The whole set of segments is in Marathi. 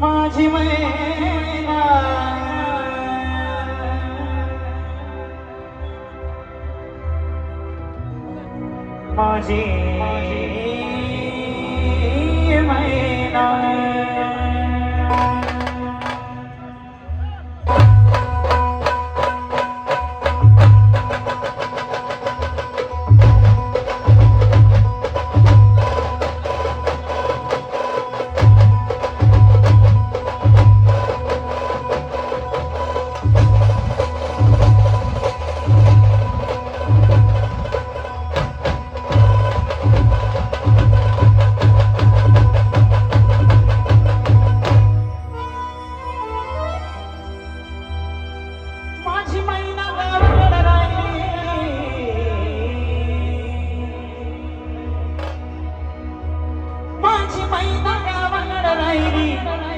माझी मैना माझी मैना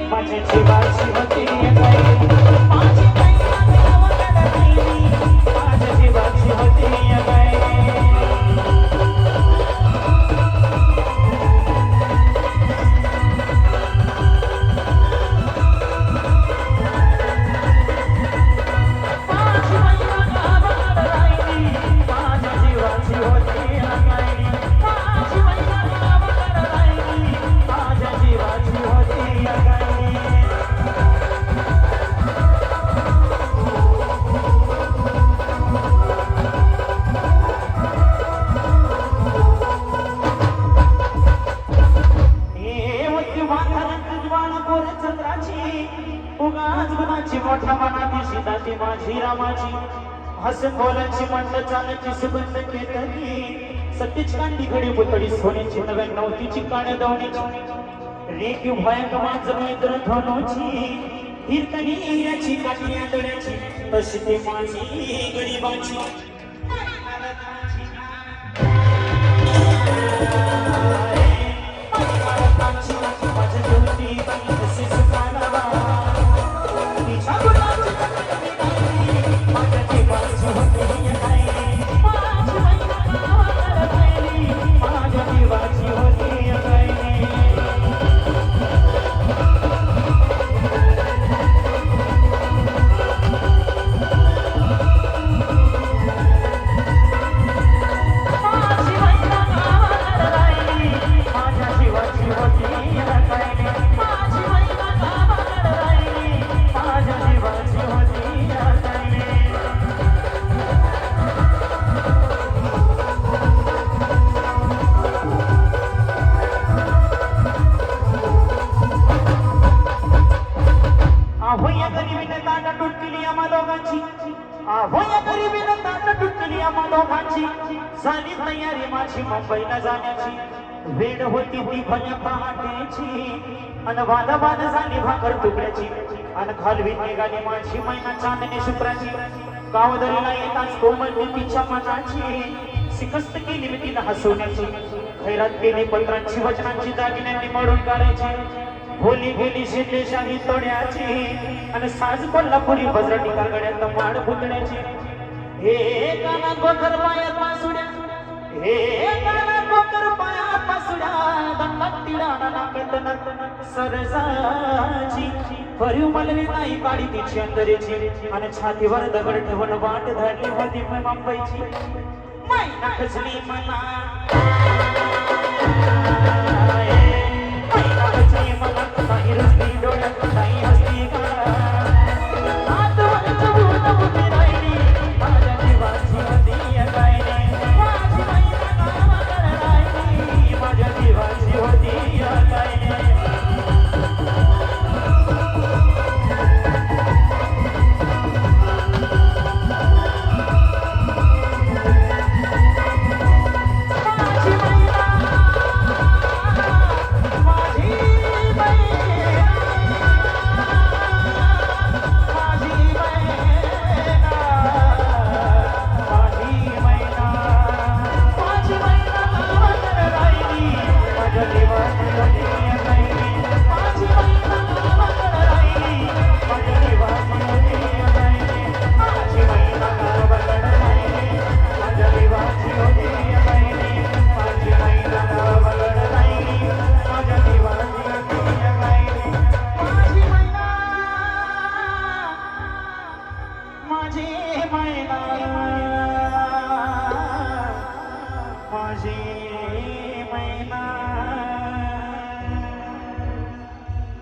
माझी जीवाची होती माझी मैना गावाकडे राहिली माझ्या जीवाची होती मोठ्या मनाची सीताची माझी रामाची हसन बोलाची मंड चालाची सुगंध केतनी सतीच कांडी घडी पुतळी सोन्याची नव्या नवतीची काळ्या दवण्याची रेखी भयंक माझं मित्र धनोची हिरकणी हिऱ्याची काठी आंधळ्याची तशी ती माझी गरीबाची झाली तयारी माझी मुंबईला जाण्याची वेळ होती ती भल्या पहाटेची अन वादावाद झाली भाकर तुकड्याची अन खालवीत निघाली माझी मैना चांदणी शुक्राची गावदरीला येताच कोमल तिच्या मनाची शिकस्त केली मी तिला हसवण्याची खैरात केली पत्रांची वचनांची दागिन्यांनी मळून काढायची होली गेली शेतेशाही तोड्याची आणि साज कोल्हापुरी बजरटी कागड्यात माड पुतण्याची हे काना गोकर पायात पासुड्या हे काना गोकर पायात पासुड्या दंडात तिडाना नाकेत सरजाची भरीव मलवी नाही काढी तिची अंतरेची आणि छातीवर दगड ठेवून वाट धरली होती मुंबईची मैना खचली मला